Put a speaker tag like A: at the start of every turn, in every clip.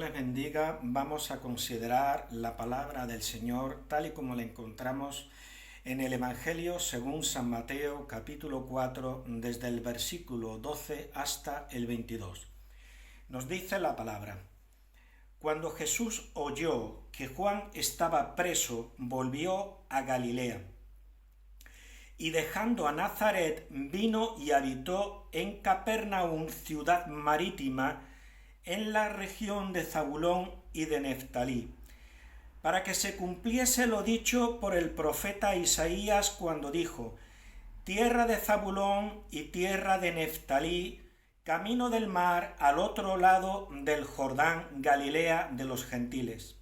A: les bendiga. Vamos a considerar la palabra del Señor tal y como la encontramos en el Evangelio según San Mateo, capítulo 4, desde el versículo 12 hasta el 22. Nos dice la palabra: Cuando Jesús oyó que Juan estaba preso, volvió a Galilea. Y dejando a Nazaret, vino y habitó en Capernaum, ciudad marítima, en la región de Zabulón y de Neftalí, para que se cumpliese lo dicho por el profeta Isaías cuando dijo: Tierra de Zabulón y tierra de Neftalí, camino del mar al otro lado del Jordán, Galilea de los gentiles.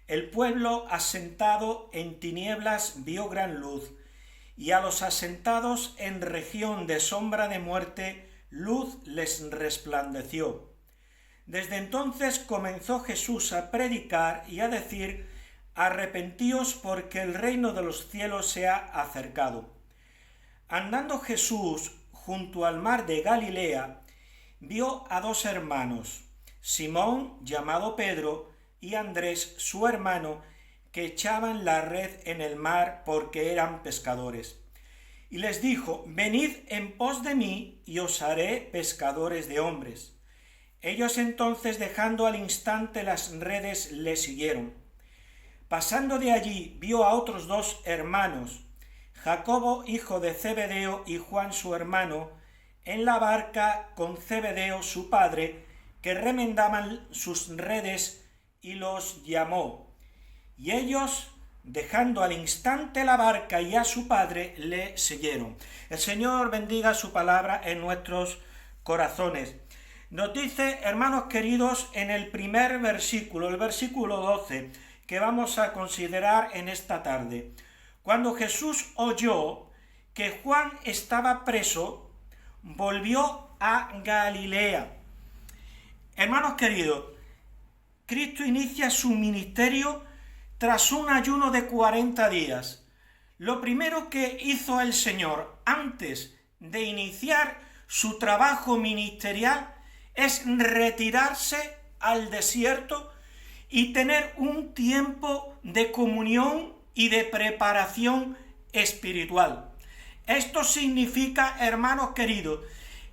A: El pueblo asentado en tinieblas vio gran luz, y a los asentados en región de sombra de muerte, luz les resplandeció. Desde entonces comenzó Jesús a predicar y a decir: Arrepentíos, porque el reino de los cielos se ha acercado. Andando Jesús junto al mar de Galilea, vio a dos hermanos, Simón, llamado Pedro, y Andrés, su hermano, que echaban la red en el mar porque eran pescadores. Y les dijo: Venid en pos de mí, y os haré pescadores de hombres. Ellos entonces, dejando al instante las redes, le siguieron. Pasando de allí, vio a otros dos hermanos, Jacobo, hijo de Zebedeo, y Juan, su hermano, en la barca con Zebedeo, su padre, que remendaban sus redes, y los llamó. Y ellos, dejando al instante la barca y a su padre, le siguieron. El Señor bendiga su palabra en nuestros corazones. Nos dice, hermanos queridos, en el primer versículo, el versículo 12, que vamos a considerar en esta tarde: cuando Jesús oyó que Juan estaba preso, volvió a Galilea. Hermanos queridos, Cristo inicia su ministerio tras un ayuno de 40 días. Lo primero que hizo el Señor antes de iniciar su trabajo ministerial es retirarse al desierto y tener un tiempo de comunión y de preparación espiritual. Esto significa, hermanos queridos,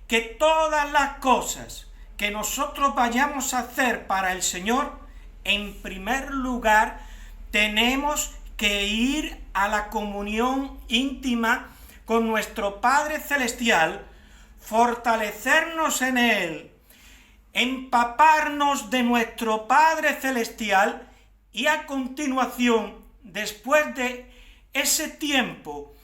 A: que todas las cosas que nosotros vayamos a hacer para el Señor, en primer lugar, tenemos que ir a la comunión íntima con nuestro Padre Celestial, fortalecernos en Él, empaparnos de nuestro Padre Celestial y a continuación, después de ese tiempo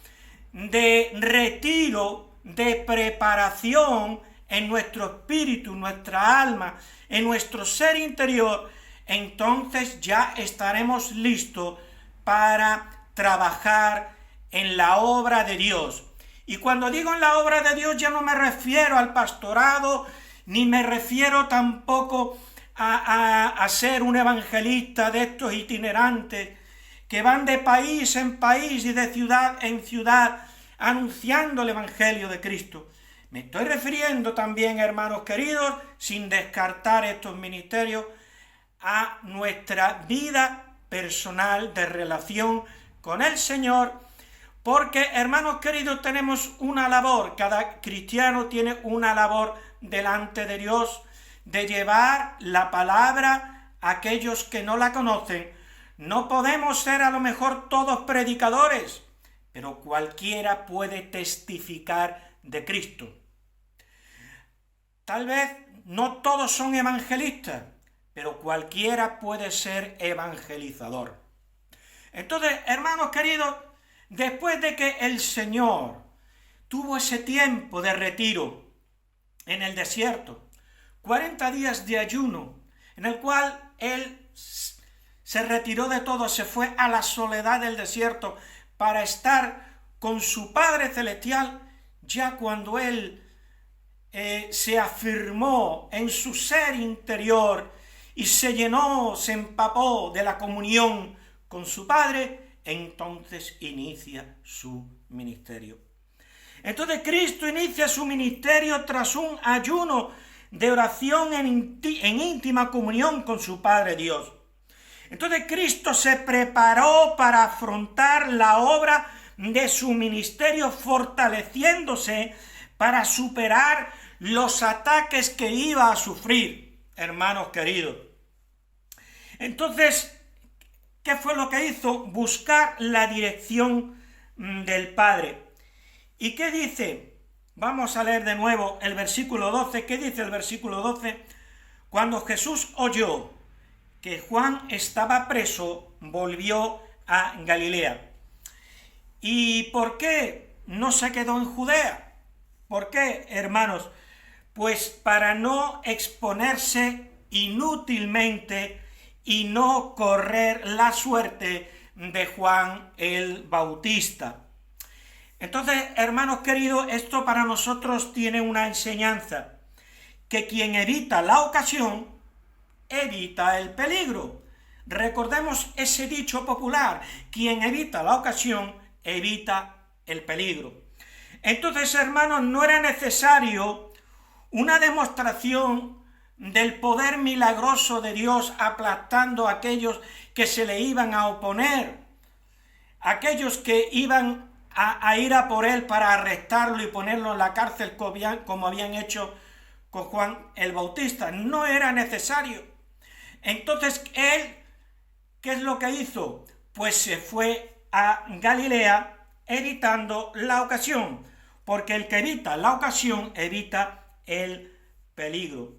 A: de retiro, de preparación en nuestro espíritu, nuestra alma, en nuestro ser interior, entonces ya estaremos listos para trabajar en la obra de Dios. Y cuando digo en la obra de Dios, ya no me refiero al pastorado, ni me refiero tampoco a ser un evangelista de estos itinerantes que van de país en país y de ciudad en ciudad anunciando el evangelio de Cristo. Me estoy refiriendo también, hermanos queridos, sin descartar estos ministerios, a nuestra vida personal de relación con el Señor, porque, hermanos queridos, tenemos una labor, cada cristiano tiene una labor delante de Dios, de llevar la palabra a aquellos que no la conocen. No podemos ser a lo mejor todos predicadores, pero cualquiera puede testificar de Cristo. Tal vez no todos son evangelistas, pero cualquiera puede ser evangelizador. Entonces, hermanos queridos, después de que el Señor tuvo ese tiempo de retiro en el desierto, 40 días de ayuno, en el cual Él se retiró de todo, se fue a la soledad del desierto para estar con su Padre Celestial, ya cuando Él se afirmó en su ser interior y se llenó, se empapó de la comunión con su Padre, entonces inicia su ministerio. Entonces Cristo inicia su ministerio tras un ayuno de oración en íntima comunión con su Padre Dios. Entonces Cristo se preparó para afrontar la obra de su ministerio, fortaleciéndose para superar los ataques que iba a sufrir, hermanos queridos. Entonces, ¿qué fue lo que hizo? Buscar la dirección del Padre. ¿Y qué dice? Vamos a leer de nuevo el versículo 12. ¿Qué dice el versículo 12? Cuando Jesús oyó que Juan estaba preso, volvió a Galilea. ¿Y por qué no se quedó en Judea? ¿Por qué, hermanos? Pues para no exponerse inútilmente y no correr la suerte de Juan el Bautista. Entonces, hermanos queridos, esto para nosotros tiene una enseñanza, que quien evita la ocasión, evita el peligro. Recordemos ese dicho popular, quien evita la ocasión, evita el peligro. Entonces, hermanos, no era necesario una demostración del poder milagroso de Dios aplastando a aquellos que se le iban a oponer, aquellos que iban a ir a por él para arrestarlo y ponerlo en la cárcel como habían hecho con Juan el Bautista. No era necesario. Entonces él, ¿qué es lo que hizo? Pues se fue a Galilea evitando la ocasión, porque el que evita la ocasión evita el peligro.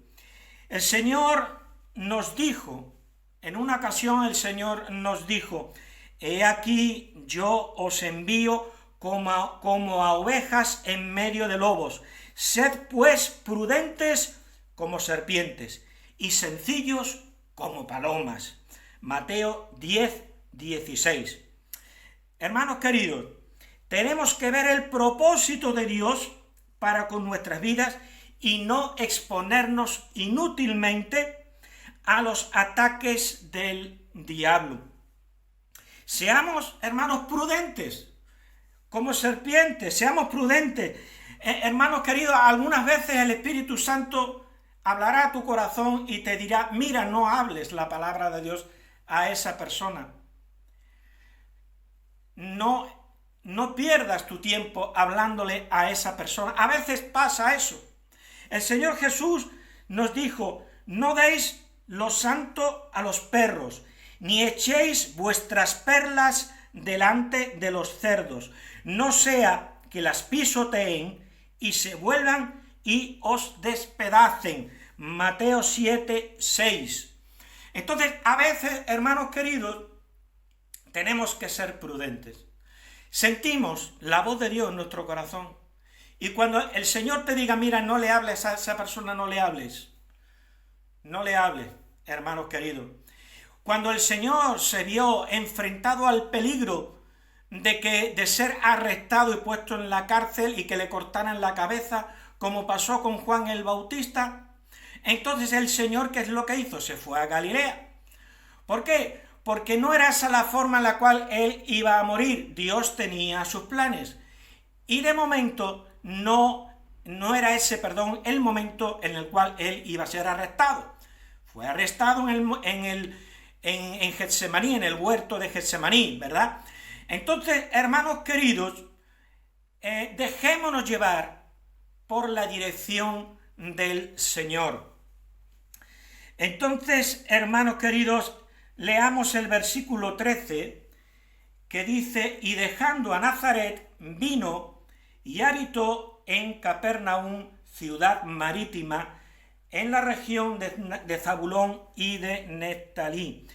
A: El Señor nos dijo, en una ocasión el Señor nos dijo: he aquí yo os envío como a ovejas en medio de lobos. Sed pues prudentes como serpientes y sencillos como palomas. Mateo 10:16. Hermanos queridos, tenemos que ver el propósito de Dios para con nuestras vidas y no exponernos inútilmente a los ataques del diablo. Seamos, hermanos, prudentes, como serpientes, seamos prudentes. Hermanos queridos, algunas veces el Espíritu Santo hablará a tu corazón y te dirá: mira, no hables la palabra de Dios a esa persona. No pierdas tu tiempo hablándole a esa persona. A veces pasa eso. El Señor Jesús nos dijo: no deis lo santo a los perros, ni echéis vuestras perlas delante de los cerdos, no sea que las pisoteen y se vuelvan y os despedacen. Mateo 7:6. Entonces, a veces, hermanos queridos, tenemos que ser prudentes. Sentimos la voz de Dios en nuestro corazón. Y cuando el Señor te diga: mira, no le hables a esa persona, no le hables. No le hables, hermanos queridos. Cuando el Señor se vio enfrentado al peligro de ser arrestado y puesto en la cárcel y que le cortaran la cabeza, como pasó con Juan el Bautista, entonces el Señor, ¿qué es lo que hizo? Se fue a Galilea. ¿Por qué? Porque no era esa la forma en la cual él iba a morir. Dios tenía sus planes. Y de momento no era ese, el momento en el cual él iba a ser arrestado. Fue arrestado en Getsemaní, en el huerto de Getsemaní, ¿verdad? Entonces, hermanos queridos, dejémonos llevar por la dirección del Señor. Entonces, hermanos queridos, leamos el versículo 13, que dice: y dejando a Nazaret, vino y habitó en Capernaum, ciudad marítima, en la región de Zabulón y de Neftalí.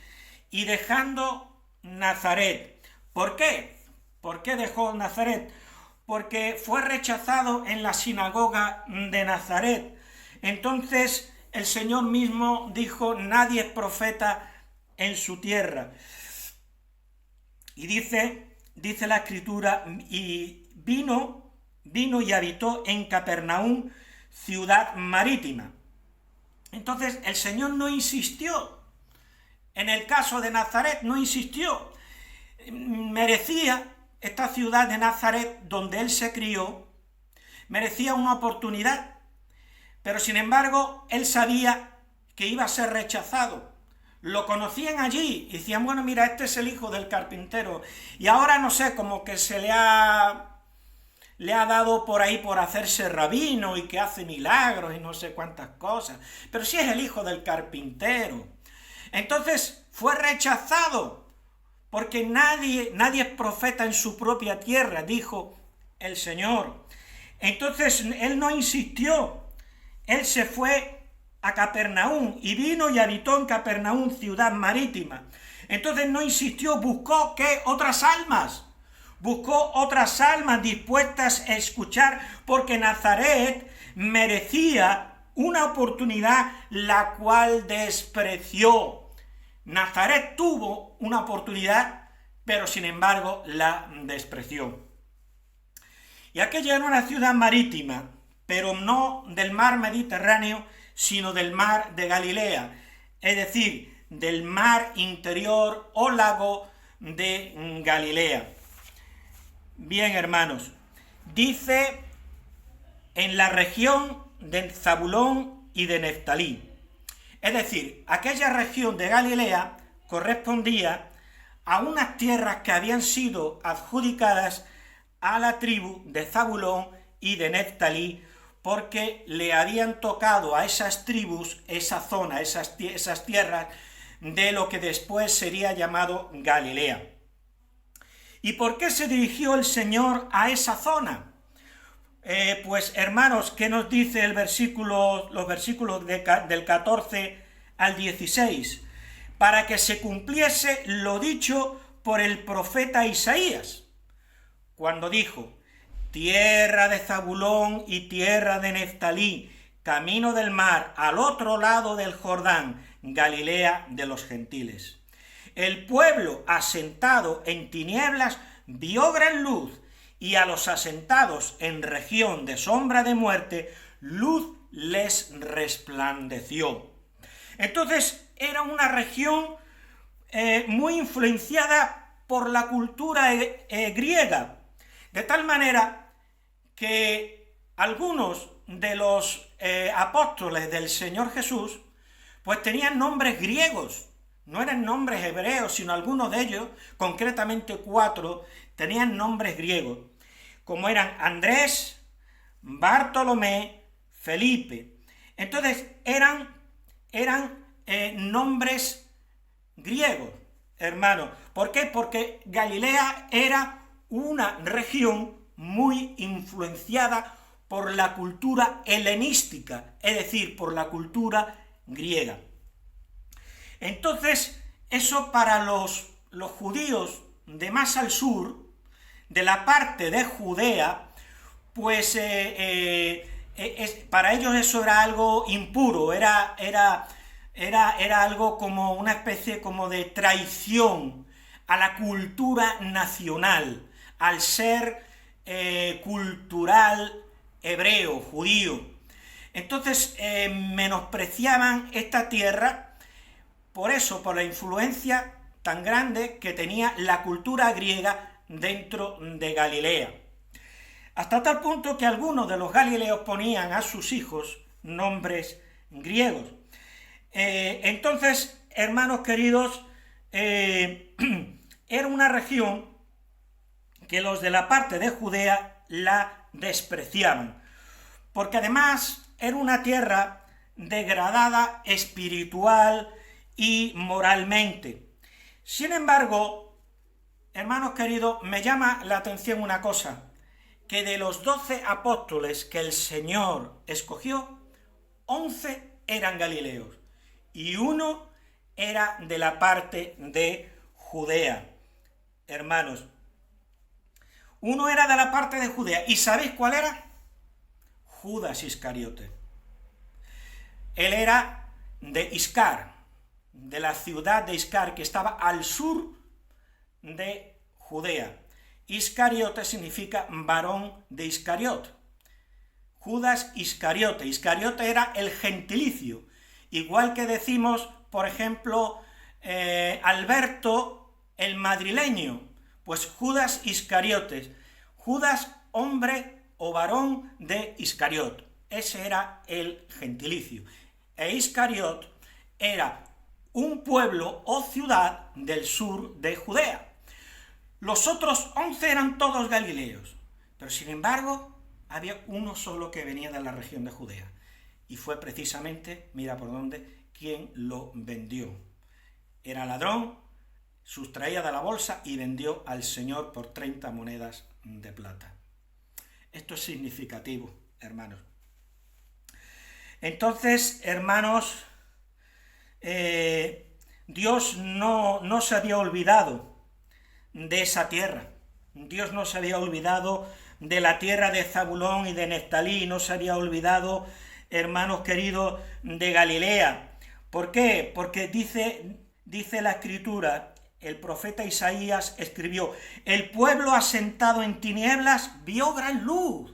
A: Y dejando Nazaret. ¿Por qué? ¿Por qué dejó Nazaret? Porque fue rechazado en la sinagoga de Nazaret. Entonces el Señor mismo dijo: nadie es profeta en su tierra. Y dice la Escritura: y vino y habitó en Capernaum, ciudad marítima. Entonces el Señor no insistió. En el caso de Nazaret no insistió. Merecía esta ciudad de Nazaret, donde él se crió, merecía una oportunidad. pero sin embargo él sabía que iba a ser rechazado. Lo conocían allí y decían, bueno, mira, este es el hijo del carpintero, y ahora no sé, como que se le ha dado por ahí por hacerse rabino y que hace milagros y no sé cuántas cosas, pero sí es el hijo del carpintero. Entonces fue rechazado, porque nadie es profeta en su propia tierra, dijo el Señor. Entonces él no insistió, él se fue a Capernaum y vino y habitó en Capernaum, ciudad marítima. Entonces no insistió, buscó ¿qué? Otras almas dispuestas a escuchar, porque Nazaret merecía una oportunidad la cual despreció. Nazaret tuvo una oportunidad, pero sin embargo la despreció. Y aquella era una ciudad marítima, pero no del mar Mediterráneo, sino del mar de Galilea, es decir, del mar interior o lago de Galilea. Bien, hermanos, dice en la región de Zabulón y de Neftalí. Es decir, aquella región de Galilea correspondía a unas tierras que habían sido adjudicadas a la tribu de Zabulón y de Neftalí, porque le habían tocado a esas tribus, esa zona, esas tierras de lo que después sería llamado Galilea. ¿Y por qué se dirigió el Señor a esa zona? Pues hermanos, ¿qué nos dice los versículos del 14 al 16? Para que se cumpliese lo dicho por el profeta Isaías, cuando dijo: tierra de Zabulón y tierra de Neftalí, camino del mar, al otro lado del Jordán, Galilea de los gentiles. El pueblo asentado en tinieblas vio gran luz, y a los asentados en región de sombra de muerte, luz les resplandeció. Entonces era una región muy influenciada por la cultura griega, de tal manera que algunos de los apóstoles del Señor Jesús pues tenían nombres griegos, no eran nombres hebreos, sino algunos de ellos, concretamente 4, tenían nombres griegos, como eran Andrés, Bartolomé, Felipe. Entonces eran nombres griegos, hermanos. ¿Por qué? Porque Galilea era una región muy influenciada por la cultura helenística, es decir, por la cultura griega. Entonces, eso para los judíos de más al sur, de la parte de Judea, pues para ellos eso era algo impuro, era algo como una especie como de traición a la cultura nacional, al ser cultural hebreo, judío. Entonces menospreciaban esta tierra, por eso, por la influencia tan grande que tenía la cultura griega dentro de Galilea. Hasta tal punto que algunos de los galileos ponían a sus hijos nombres griegos. Entonces, hermanos queridos, era una región que los de la parte de Judea la despreciaban, porque además era una tierra degradada espiritual y moralmente. Sin embargo, hermanos queridos, me llama la atención una cosa, que de los 12 apóstoles que el Señor escogió, 11 eran galileos y uno era de la parte de Judea. Hermanos, uno era de la parte de Judea, ¿y sabéis cuál era? Judas Iscariote. Él era de Iscar, de la ciudad de Iscar, que estaba al sur de Judea. Iscariote significa varón de Iscariot. Judas Iscariote. Iscariote era el gentilicio, igual que decimos, por ejemplo, Alberto el madrileño, pues Judas Iscariote. Judas, hombre o varón de Iscariot. ese era el gentilicio. E Iscariot era un pueblo o ciudad del sur de Judea. Los otros 11 eran todos galileos, pero sin embargo había uno solo que venía de la región de Judea, y fue precisamente, mira por dónde, quien lo vendió. Era ladrón, sustraía de la bolsa y vendió al Señor por 30 monedas de plata. Esto es significativo, hermanos. Entonces, hermanos, Dios no se había olvidado de esa tierra. Dios no se había olvidado de la tierra de Zabulón y de Neftalí, no se había olvidado, hermanos queridos, de Galilea. ¿Por qué? Porque dice la Escritura, el profeta Isaías escribió: el pueblo asentado en tinieblas vio gran luz.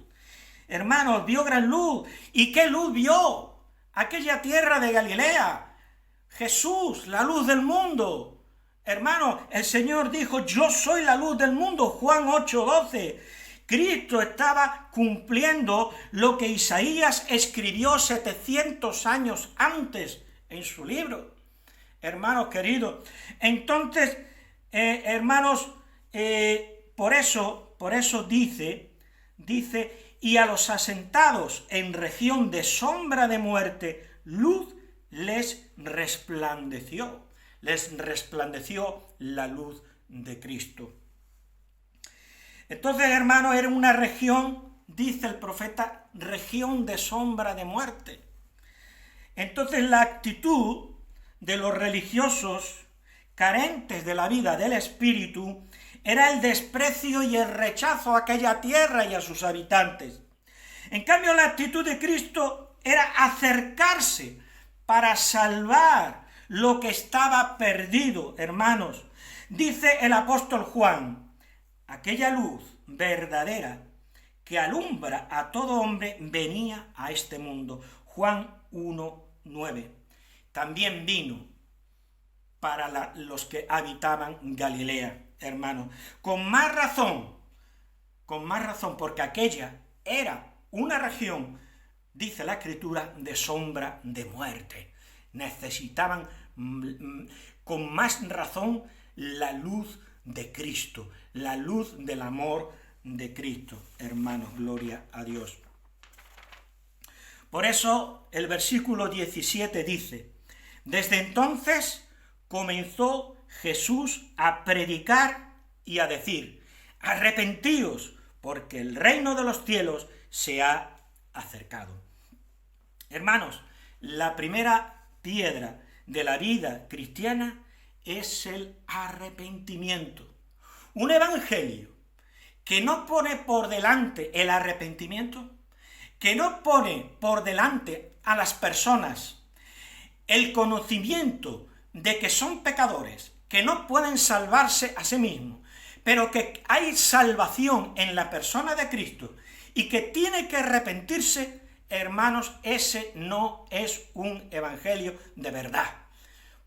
A: Hermanos, vio gran luz. ¿Y qué luz vio? Aquella tierra de Galilea. Jesús, la luz del mundo. Hermanos, el Señor dijo: yo soy la luz del mundo, Juan 8:12. Cristo estaba cumpliendo lo que Isaías escribió 700 años antes en su libro. Hermanos queridos, entonces, hermanos, por eso dice, y a los asentados en región de sombra de muerte, luz les resplandeció la luz de Cristo. Entonces, hermanos, era una región, dice el profeta, región de sombra de muerte. Entonces, la actitud de los religiosos carentes de la vida del Espíritu era el desprecio y el rechazo a aquella tierra y a sus habitantes. En cambio, la actitud de Cristo era acercarse para salvar lo que estaba perdido, hermanos. Dice el apóstol Juan: aquella luz verdadera que alumbra a todo hombre venía a este mundo. Juan 1:9. También vino para los que habitaban Galilea, hermanos. Con más razón, porque aquella era una región, dice la Escritura, de sombra de muerte. Necesitaban con más razón la luz de Cristo, la luz del amor de Cristo, hermanos, gloria a Dios. Por eso el versículo 17 dice: desde entonces comenzó Jesús a predicar y a decir: arrepentíos, porque el reino de los cielos se ha acercado. Hermanos, la primera piedra de la vida cristiana es el arrepentimiento. Un evangelio que no pone por delante el arrepentimiento, que no pone por delante a las personas el conocimiento de que son pecadores, que no pueden salvarse a sí mismos, pero que hay salvación en la persona de Cristo y que tiene que arrepentirse, hermanos, ese no es un evangelio de verdad.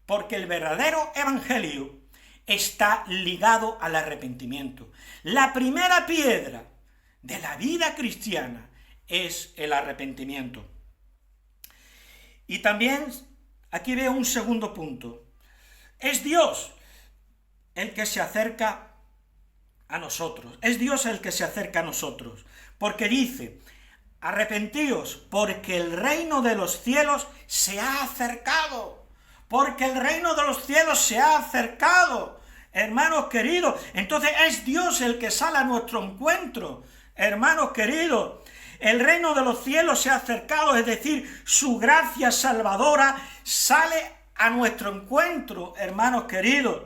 A: Porque el verdadero evangelio está ligado al arrepentimiento. La primera piedra de la vida cristiana es el arrepentimiento. Y también aquí veo un segundo punto. Es Dios el que se acerca a nosotros. Es Dios el que se acerca a nosotros. Porque dice: arrepentíos, porque el reino de los cielos se ha acercado. Porque el reino de los cielos se ha acercado. Hermanos queridos, entonces es Dios el que sale a nuestro encuentro. Hermanos queridos, el reino de los cielos se ha acercado, es decir, su gracia salvadora sale a nuestro encuentro, hermanos queridos.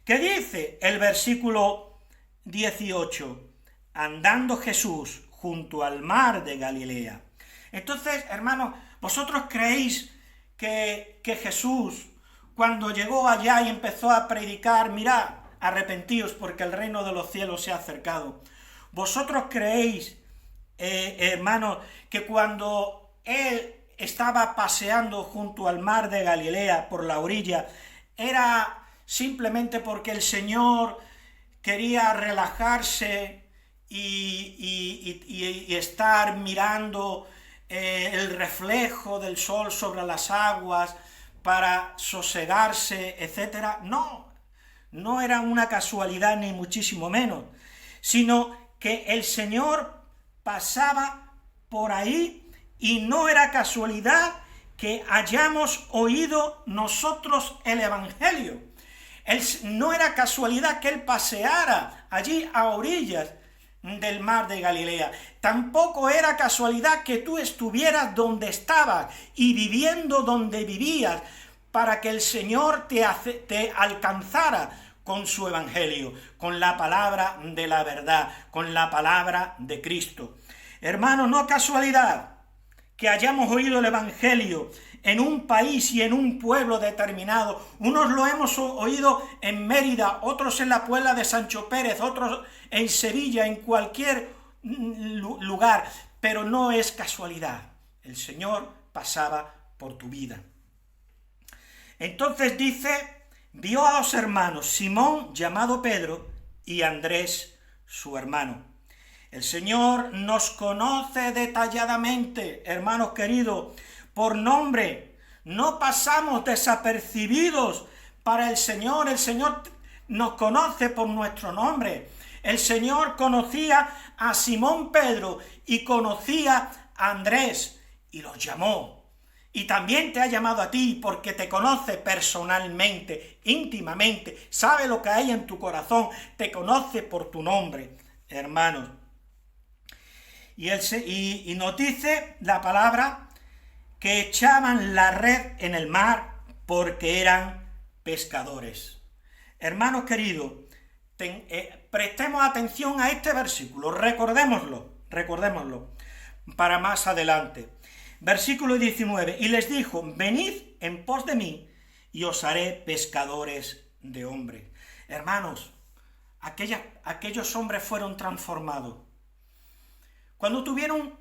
A: ¿Qué dice el versículo 18? Andando Jesús junto al mar de Galilea. Entonces, hermanos, ¿vosotros creéis que Jesús, cuando llegó allá y empezó a predicar, mirad, arrepentíos porque el reino de los cielos se ha acercado? ¿Vosotros creéis, hermanos, que cuando él estaba paseando junto al mar de Galilea por la orilla, era simplemente porque el Señor quería relajarse y estar mirando el reflejo del sol sobre las aguas para sosegarse, etc. No, no era una casualidad ni muchísimo menos, sino que el Señor pasaba por ahí y no era casualidad que hayamos oído nosotros el Evangelio. No era casualidad que Él paseara allí a orillas del mar de Galilea. Tampoco era casualidad que tú estuvieras donde estabas y viviendo donde vivías para que el Señor te alcanzara con su Evangelio, con la palabra de la verdad, con la palabra de Cristo. Hermanos, no casualidad que hayamos oído el Evangelio en un país y en un pueblo determinado. Unos lo hemos oído en Mérida, otros en la Puebla de Sancho Pérez, otros en Sevilla, en cualquier lugar, pero no es casualidad. El Señor pasaba por tu vida. Entonces dice, vio a dos hermanos, Simón, llamado Pedro, y Andrés, su hermano. El Señor nos conoce detalladamente, hermanos queridos, por nombre. No pasamos desapercibidos para el Señor. El Señor nos conoce por nuestro nombre. El Señor conocía a Simón Pedro y conocía a Andrés y los llamó. Y también te ha llamado a ti porque te conoce personalmente, íntimamente, sabe lo que hay en tu corazón, te conoce por tu nombre, hermanos. Y nos dice la palabra que echaban la red en el mar porque eran pescadores. Hermanos queridos, prestemos atención a este versículo, recordémoslo para más adelante. Versículo 19, y les dijo, venid en pos de mí y os haré pescadores de hombres. Hermanos, aquellos hombres fueron transformados. Cuando tuvieron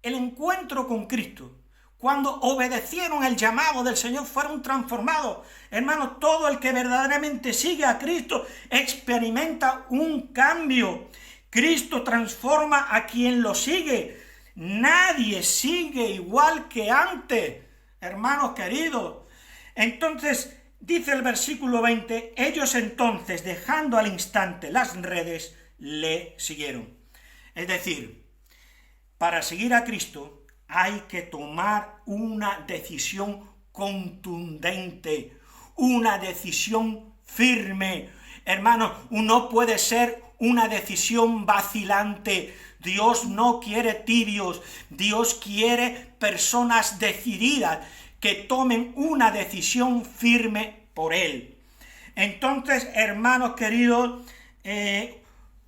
A: el encuentro con Cristo, cuando obedecieron el llamado del Señor, fueron transformados. Hermanos, todo el que verdaderamente sigue a Cristo experimenta un cambio. Cristo transforma a quien lo sigue. Nadie sigue igual que antes, hermanos queridos. Entonces, dice el versículo 20, ellos entonces, dejando al instante las redes, le siguieron. Es decir, para seguir a Cristo hay que tomar una decisión contundente, una decisión firme. Hermanos, no puede ser una decisión vacilante. Dios no quiere tibios, Dios quiere personas decididas que tomen una decisión firme por Él. Entonces, hermanos queridos,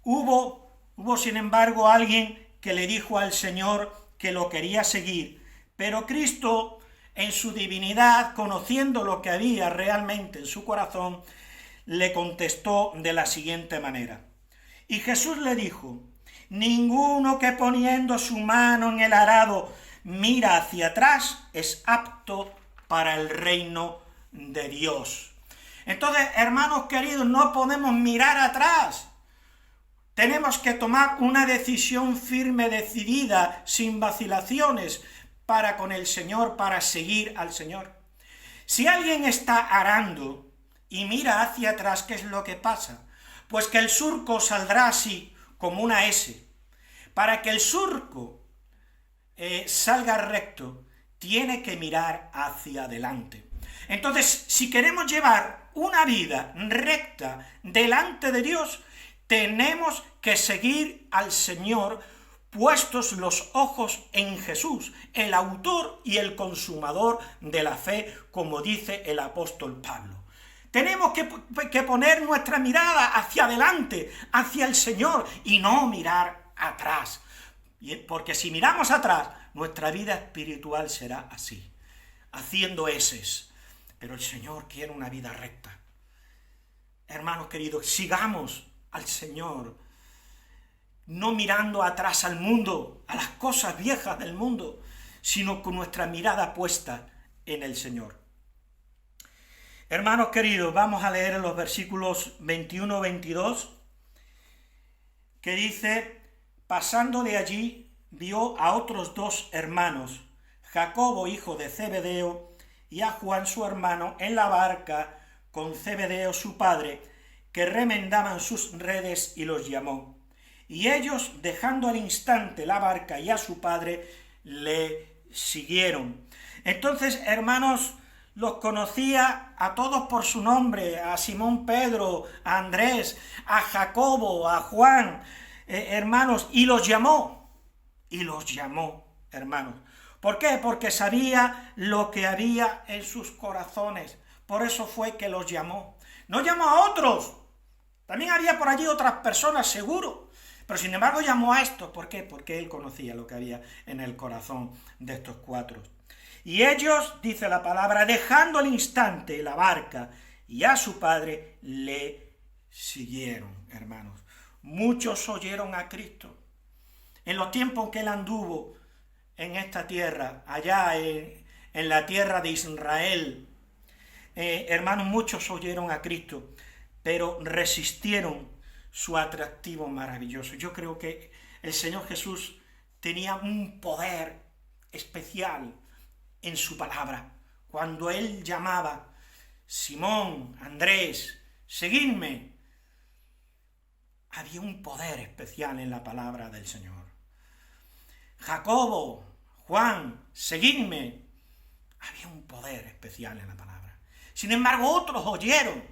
A: hubo sin embargo alguien que le dijo al Señor que lo quería seguir, pero Cristo, en su divinidad, conociendo lo que había realmente en su corazón, le contestó de la siguiente manera. Y Jesús le dijo, ninguno que poniendo su mano en el arado mira hacia atrás es apto para el reino de Dios. Entonces, hermanos queridos, no podemos mirar atrás. Tenemos que tomar una decisión firme, decidida, sin vacilaciones, para con el Señor, para seguir al Señor. Si alguien está arando y mira hacia atrás, ¿qué es lo que pasa? Pues que el surco saldrá así, como una S. Para que el surco salga recto, tiene que mirar hacia adelante. Entonces, si queremos llevar una vida recta delante de Dios, tenemos que seguir al Señor puestos los ojos en Jesús, el autor y el consumador de la fe, como dice el apóstol Pablo. Tenemos que poner nuestra mirada hacia adelante, hacia el Señor, y no mirar atrás. Porque si miramos atrás, nuestra vida espiritual será así, haciendo eses. Pero el Señor quiere una vida recta. Hermanos queridos, sigamos al Señor, no mirando atrás al mundo, a las cosas viejas del mundo, sino con nuestra mirada puesta en el Señor. Hermanos queridos, vamos a leer los versículos 21-22, que dice, pasando de allí, vio a otros dos hermanos, Jacobo hijo de Zebedeo y a Juan su hermano, en la barca con Zebedeo su padre, que remendaban sus redes, y los llamó. Y ellos, dejando al instante la barca y a su padre, le siguieron. Entonces, hermanos, los conocía a todos por su nombre, a Simón Pedro, a Andrés, a Jacobo, a Juan, hermanos, y los llamó, hermanos. ¿Por qué? Porque sabía lo que había en sus corazones. Por eso fue que los llamó. No llamó a otros. También había por allí otras personas, seguro. Pero sin embargo llamó a estos. ¿Por qué? Porque él conocía lo que había en el corazón de estos cuatro. Y ellos, dice la palabra, dejando al instante la barca y a su padre, le siguieron, hermanos. Muchos oyeron a Cristo. En los tiempos que él anduvo en esta tierra, allá en la tierra de Israel, hermanos, muchos oyeron a Cristo, pero resistieron su atractivo maravilloso. Yo creo que el Señor Jesús tenía un poder especial en su palabra. Cuando él llamaba, Simón, Andrés, seguidme, había un poder especial en la palabra del Señor. Jacobo, Juan, seguidme, había un poder especial en la palabra. Sin embargo, otros oyeron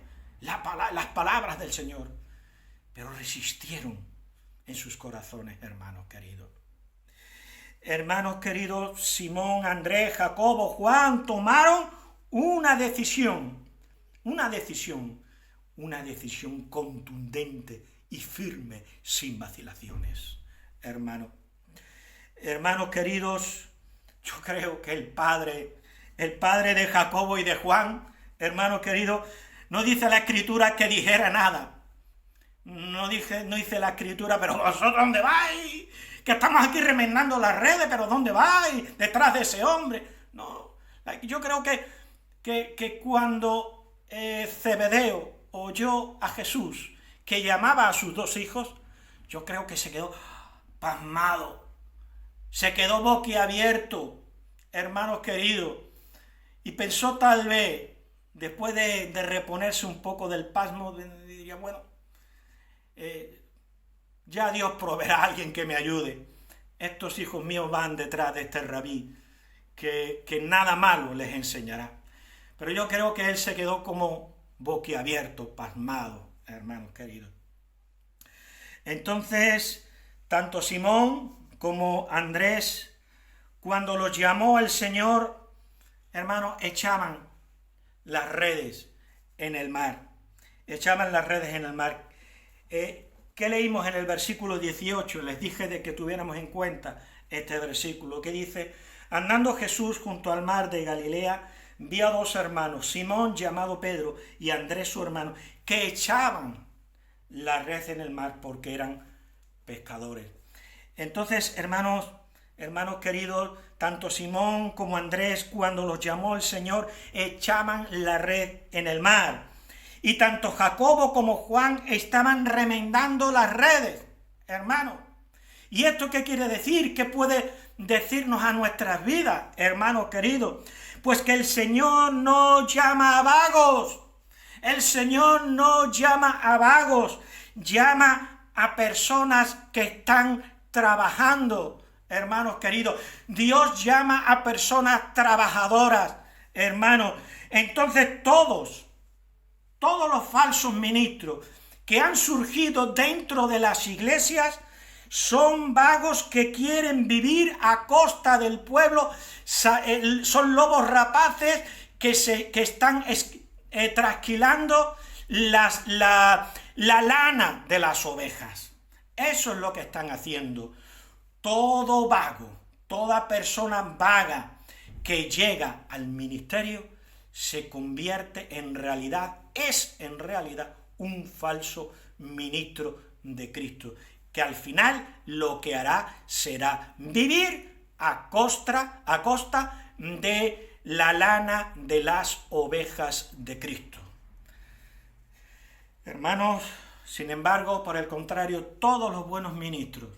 A: las palabras del Señor, pero resistieron en sus corazones, hermanos queridos. Hermanos queridos, Simón, Andrés, Jacobo, Juan tomaron una decisión contundente y firme, sin vacilaciones. Hermanos queridos, yo creo que el padre de Jacobo y de Juan, hermanos queridos, no dice la Escritura que dijera nada. No dice la Escritura, pero vosotros ¿dónde vais? Que estamos aquí remendando las redes, pero ¿dónde vais? Detrás de ese hombre. No, yo creo que cuando Zebedeo oyó a Jesús que llamaba a sus dos hijos, yo creo que se quedó pasmado, se quedó boquiabierto, hermanos queridos, y pensó tal vez, después de reponerse un poco del pasmo, diría, bueno, ya Dios proveerá a alguien que me ayude. Estos hijos míos van detrás de este rabí, que nada malo les enseñará. Pero yo creo que él se quedó como boquiabierto, pasmado, hermanos queridos. Entonces, tanto Simón como Andrés, cuando los llamó el Señor, hermanos, echaban las redes en el mar. ¿Qué leímos en el versículo 18? Les dije de que tuviéramos en cuenta este versículo, que dice: andando Jesús junto al mar de Galilea, vio a dos hermanos, Simón llamado Pedro y Andrés su hermano, que echaban la red en el mar porque eran pescadores. Entonces, hermanos queridos, tanto Simón como Andrés, cuando los llamó el Señor, echaban la red en el mar. Y tanto Jacobo como Juan estaban remendando las redes, hermanos. ¿Y esto qué quiere decir? ¿Qué puede decirnos a nuestras vidas, hermanos queridos? Pues que el Señor no llama a vagos. El Señor no llama a vagos, llama a personas que están trabajando, hermanos queridos. Dios llama a personas trabajadoras, hermanos. Entonces todos los falsos ministros que han surgido dentro de las iglesias son vagos que quieren vivir a costa del pueblo, son lobos rapaces que están trasquilando la lana de las ovejas. Eso es lo que están haciendo. Todo vago, toda persona vaga que llega al ministerio se convierte es en realidad un falso ministro de Cristo, que al final lo que hará será vivir a costa de la lana de las ovejas de Cristo. Hermanos, sin embargo, por el contrario, todos los buenos ministros,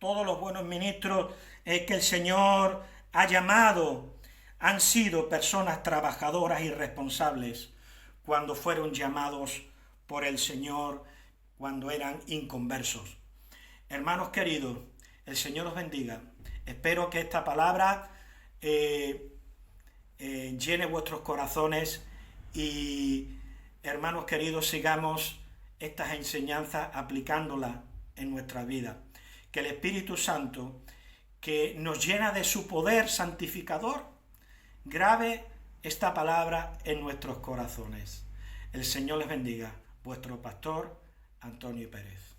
A: todos los buenos ministros que el Señor ha llamado han sido personas trabajadoras y responsables cuando fueron llamados por el Señor, cuando eran inconversos. Hermanos queridos, el Señor os bendiga. Espero que esta palabra llene vuestros corazones y, hermanos queridos, sigamos estas enseñanzas aplicándolas en nuestra vida. Que el Espíritu Santo, que nos llena de su poder santificador, grabe esta palabra en nuestros corazones. El Señor les bendiga. Vuestro pastor Antonio Pérez.